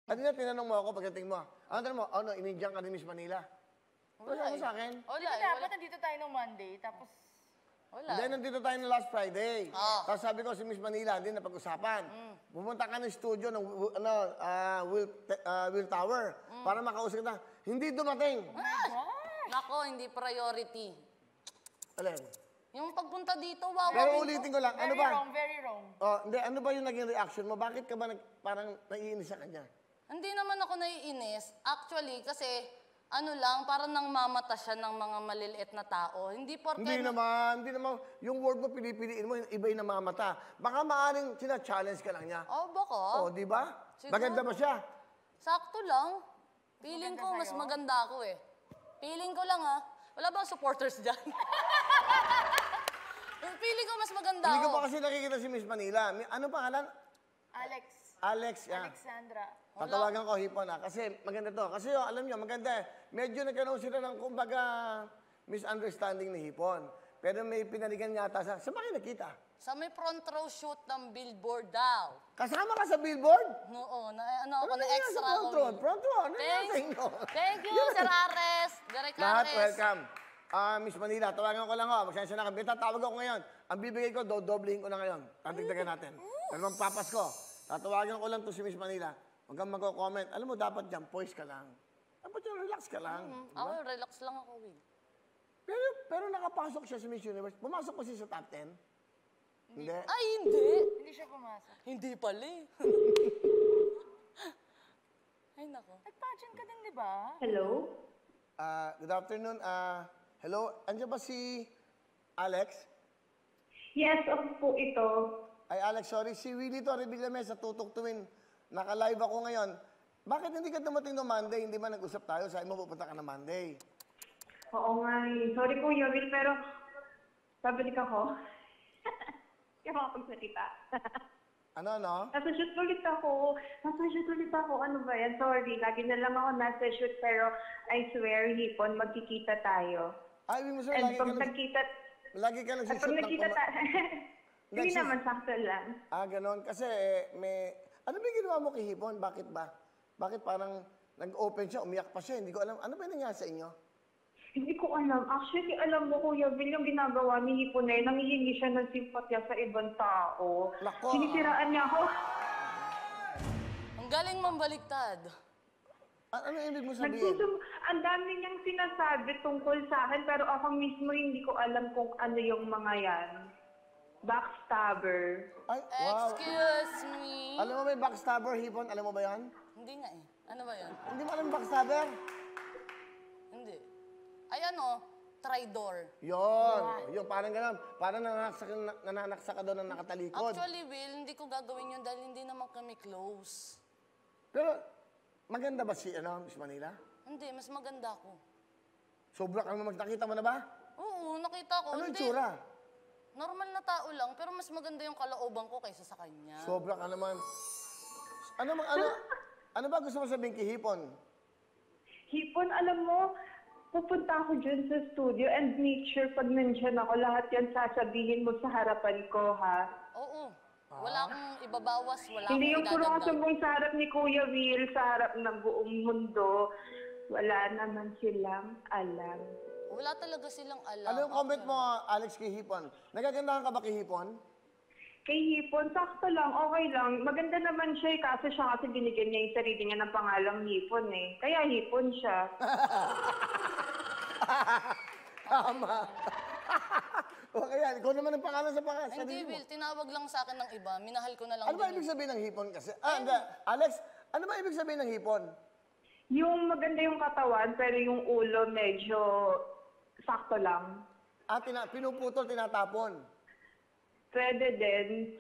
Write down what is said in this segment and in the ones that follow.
Kanina tinanong mo ako pagdating mo. Ano tanong mo? Ano, in-Indian ka ni Miss Manila? Wala mo sa akin. Wala, dapat nandito tayo ng Monday, tapos... Wala. Hindi, nandito tayo ng last Friday. Tapos sabi ko si Miss Manila, hindi na pag-usapan. Pumunta ka ng studio ng Will Tower para makausap kita. Hindi dumating. Nako, hindi priority. Alin? Yung pagpunta dito, wawa. Pero ulitin ko lang, ano ba? Very wrong. Oh, hindi, ano ba yung naging reaction mo? Bakit ka ba parang naiinis sa kanya? Hindi naman ako naiinis. Actually, kasi ano lang, parang nang mamata siya ng mga maliliit na tao. Hindi porke... Hindi naman. Yung word mo, pinipiliin mo, yung iba yung namamata. Baka maaaring sina-challenge ka lang niya. Oh, baka. Oh, di ba? Siguro. Maganda ba siya? Sakto lang. Feeling ko, mas maganda ako eh. Feeling ko lang ha. Wala bang supporters dyan? Feeling ko mas maganda Hindi ako. ko pa kasi nakikita si Miss Manila. Ano pangalan? Alex. Alex, yan. Alexandra. Tatawagan ko hipon kasi maganda to. Kasi alam niyo, maganda eh. Medyo nagkaroon sila ng kumbaga misunderstanding ni hipon. Pero may pinaligan yata sa ba kayo nakita? Sa may front row shoot ng Billboard daw. Kasama ka sa billboard? Oo, ako na extra front row? Front row, ano yung sa inyo? Thank you, Sir Ares. Derek Lahat, Ares. welcome. Miss Manila, tawagan ko lang ho. Magsensya na kami. Tatawag ako ngayon. Ang bibigay ko, doblehin ko na ngayon. Tatigdagan natin. Dalawang papas ko. Tatawagan ko lang to si Miss Manila. Huwag kang mag-comment. Alam mo, dapat dyan, poise ka lang. Dapat dyan, relax ka lang. Ako, relax lang ako, Will. Pero nakapasok siya sa Miss Universe. Pumasok pa siya sa top 10? Hindi. Ay, hindi. Hindi siya pumasok. Hindi pala eh. Ay, nako. Nag-pageant ka din, di ba? Hello? Good afternoon. Hello, andiyan ba si Alex? Yes, ako po ito. Ay, Alex, sorry. Si Willie to, Rebillame, sa Tutok Tuwin. Naka-live ako ngayon. Bakit hindi ka dumating no Monday? Hindi ba nag-usap tayo? Sabi mo, pupunta ka na Monday. Oo nga eh. Sorry Kuya Will, pero pabalik ako. Hindi ako makapagsalita. Ano? Nasa shoot ulit ako. Ano ba yan? Sorry, lagi na lang ako nasa shoot, pero I swear, hipon, magkikita tayo. Ay, ibig mo And sabihin, pag nagkita... lagi ka At pag nagsishoot ng nagkita tayo... Hindi naman, sakto lang. ganon. Kasi may... Ano ba yung ginawa mo kay Hipon? Bakit ba? Bakit parang nag-open siya, umiyak pa siya? Hindi ko alam. Ano ba yung nangyari sa inyo? Hindi ko alam. Actually, alam mo, Kuya Will, yung ginagawa ni Hipon na yun, nangihingi siya ng simpatya sa ibang tao. Nako. Sinisiraan niya ako. Ang galing mambaliktad. Ano ibig mo sabihin? Ang dami niyang sinasabi tungkol sa akin, pero ako mismo hindi ko alam kung ano yung mga yan. Backstabber. Ay, wow. Excuse me. Alam mo may backstabber, Hipon? Alam mo ba yan? Hindi nga eh. Ano ba yun? Hindi mo alam yung backstabber? Hindi. Ay ano, traitor. Yun, parang gano'n. Parang nananaksa ka doon ng nakatalikod. Actually, Will, hindi ko gagawin yun dahil hindi naman kami close. Pero, maganda ba si, Miss Manila? Hindi, mas maganda ako. Sobra ka naman, nakita mo na ba? Oo, nakita ko. Ano yung Hindi. tsura? Normal na tao lang, pero mas maganda yung kalooban ko kaysa sa kanya. Sobra ka naman. Ano ba gusto mo sabihin kay Hipon? Hipon, alam mo, pupunta ako dyan sa studio and make sure pag nandyan ako, lahat yan sasabihin mo sa harapan ko, ha? Oo. Wala akong ibabawas, wala Hindi akong yung puro idadagdag. kasabong sa harap ni Kuya Will, sa harap ng buong mundo. Wala naman silang alam. Wala talaga silang alam. Ano yung comment mo, Alex, kay Hipon? Nagagandahan ka ba kay Hipon? Kay Hipon, sakto lang, okay lang. Maganda naman siya, kaso siya kasi binigyan niya yung sarili niya ng pangalang Hipon eh. Kaya Hipon siya. Tama. O kaya, ikaw naman ang pangalan sa Hindi, sarili mo. Will, tinawag lang sa akin ng iba. Minahal ko na lang Ano ba din ibig yun. sabihin ng Hipon kasi? Hindi. Alex, ano ba ibig sabihin ng Hipon? Yung maganda yung katawan, pero yung ulo medyo sakto lang. Pinuputol, tinatapon. Pwede din.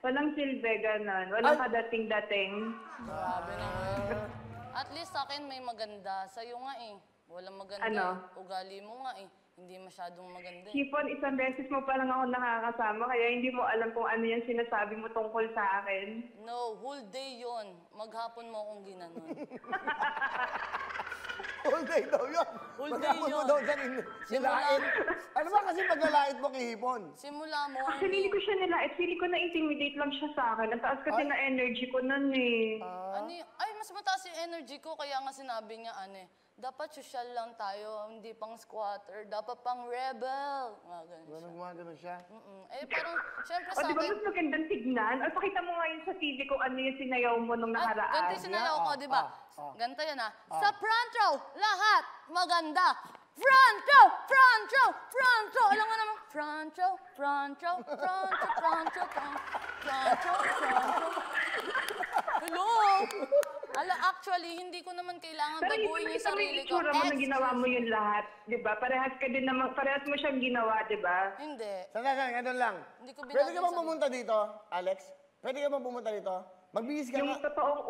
Walang silbi, ganon. Walang kadating-dating. Grabe naman. At least sa akin may maganda. Sa'yo nga eh. Walang maganda Ano? eh. Ugali mo nga eh. Hindi masyadong maganda eh. Hipon, isang beses mo pa lang ako nakakasama, kaya hindi mo alam kung ano yung sinasabi mo tungkol sa akin. No, whole day yon. Maghapon mo akong ginanon. All day daw yun. All day Maghapon mo yun. daw dyan nilait. Ano ba kasi paglalait mo kay Hipon? Simula mo. Actually, hindi ko siya nilait. Feeling ko na-intimidate lang siya sa akin. Ang taas kasi na energy ko nun eh. Ano yun? Ay, mas mas mataas yung energy ko, kaya nga sinabi niya, dapat social lang tayo, hindi pang squatter, dapat pang rebel. Mga ganun siya. Ganun siya. Parang, syempre O, sa di ba akin, mas magandang tignan? O, pakita mo ngayon sa TV kung ano yung sinayaw mo nung nakaraan. ganito yung sinayaw ko, di ba? Ganito yan Sa front row, lahat maganda. Front row, front row, front row. Alam mo naman, front row, front row, front row, front row, front row, front row. Hello? Actually, hindi ko naman kailangan Pero baguhin yung sarili ko. itsura mo na ginawa mo yung lahat, di ba? Parehas ka din naman, parehas mo siyang ginawa, di ba? Hindi. Sandali, ganun lang. Hindi ko Pwede ka binago bang yung sarili. pumunta dito, Alex? Pwede ka bang pumunta dito? Magbihis ka Yung nga. totoong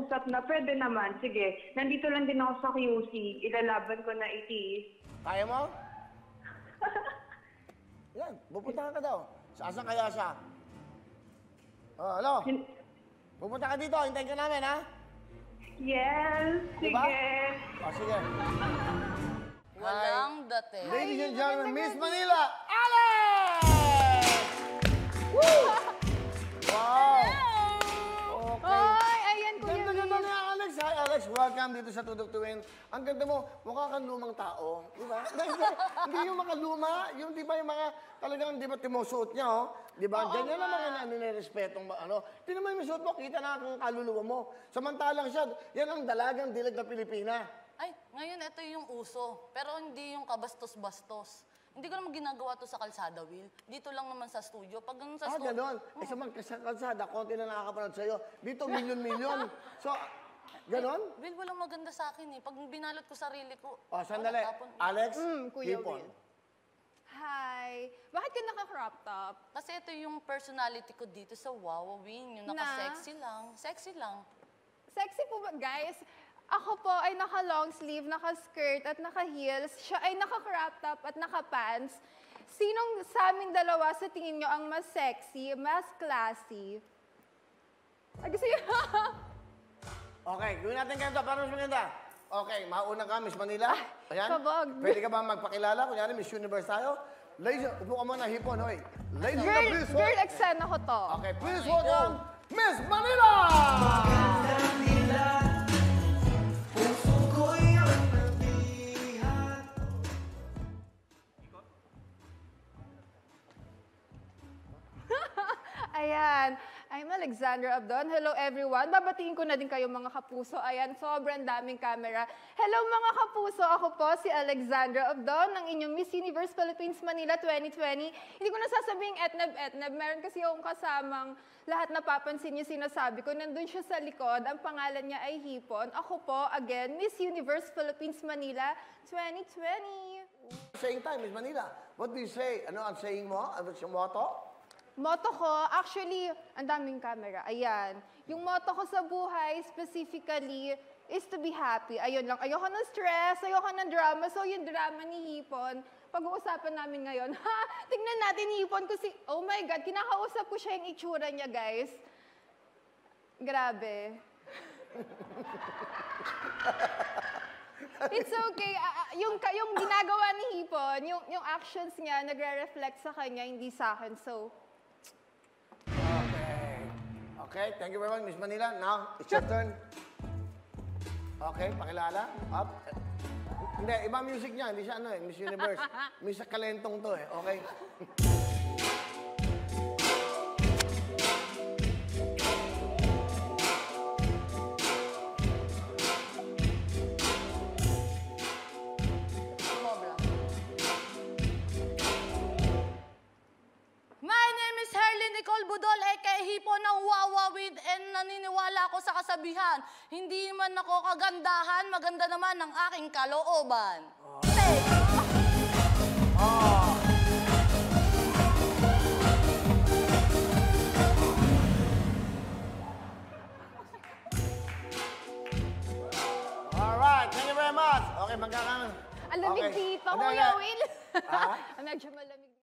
usap na, pwede naman, sige. Nandito lang din ako sa QC, ilalaban ko na itiis. Kaya mo? Yan, pupunta ka daw. Saan kaya siya? Oh, ano? Pupunta ka dito, hintayin ka namin, ha? Yes, Diba? sige. O, sige. Walang dating. Ladies and gentlemen, Miss Manila, Alex! Woo! Wow! Okay. Ay, ayan, Kuya Ganda-ganda na, Alex. Hi, Alex. Welcome dito sa Tudok Tuwin. Ang ganda mo, mukha kang lumang tao. Di ba? Hindi yung mga luma, yung di ba yung mga talagang, di ba, timosuot niya, oh. Di ba? Ganyan ang mga nirespetong, ano. Tingnan mo yung suot mo, kita na ang kaluluwa mo. Samantalang siya, yan ang dalagang dilag na Pilipina. Ay, ngayon ito yung uso. Pero hindi yung kabastos-bastos. Hindi ko naman ginagawa to sa kalsada, Will. Dito lang naman sa studio. Pag ganun sa studio... Ganon. Sa mga kalsada, konti na nakakapanood sa'yo. Dito, milyon-milyon. So, ganon? Will, walang maganda sa akin eh. Pag binalot ko sarili ko... O, sandali. tapon. Alex, Kuya hipon. Will. Hi. Bakit ka naka-crop top? Kasi ito yung personality ko dito sa Wowowin. Yung naka-sexy lang. Sexy lang. Sexy po ba, guys? Ako po ay naka-long sleeve, naka-skirt at naka-heels. Siya ay naka-crop top at naka-pants. Sinong sa aming dalawa sa tingin nyo ang mas sexy, mas classy? Ay, gusto nyo? Okay, gawin natin ganito. Para mas maganda. Okay, mauna ka, Miss Manila. Ayan. kabog. Pwede ka ba magpakilala? Kunyari, Miss Universe tayo. Ladies, upo ka muna, hipon, hoy. Ladies and Girl, please, girl eksena ko to. Okay, please welcome Miss Manila! Ayan, I'm Alexandra Abdon. Hello everyone. Babatiin ko na din kayo mga kapuso. Ayan, sobrang daming camera. Hello mga kapuso, ako po si Alexandra Abdon ng inyong Miss Universe Philippines Manila 2020. Hindi ko nasasabing etnab. Meron kasi akong kasamang lahat napapansin niyo sinasabi ko. Nandun siya sa likod. Ang pangalan niya ay Hipon. Ako po, again, Miss Universe Philippines Manila 2020. Saying time, Miss Manila. What do you say? Ano ang saying mo? Ano yung motto? Motto ko, actually, ang daming camera. Ayan. Yung motto ko sa buhay, specifically, is to be happy. Ayun lang. Ayoko ng stress, ayoko ng drama. So, yung drama ni Hipon, pag-uusapan namin ngayon. Ha! Tingnan natin Hipon kasi, oh my God, kinakausap ko siya yung itsura niya, guys. Grabe. It's okay. Yung ginagawa ni Hipon, yung actions niya, nagre-reflect sa kanya, hindi sa akin. So, Okay, thank you very much, Miss Manila. Now, it's your turn. Okay, pakilala. Up. Hindi, iba music niya. Hindi siya Miss Universe. Miss Kalentong to Okay. My name is Herlyn Nicole Budol, aka Hipon ng Wawawid, and naniniwala ako sa kasabihan, hindi man ako kagandahan, maganda naman ang aking kalooban. Alright, thank you very much. Okay, magkakaroon. ang lamig dito, Ano, Kuya ano? Will. Ha? Medyo malamig.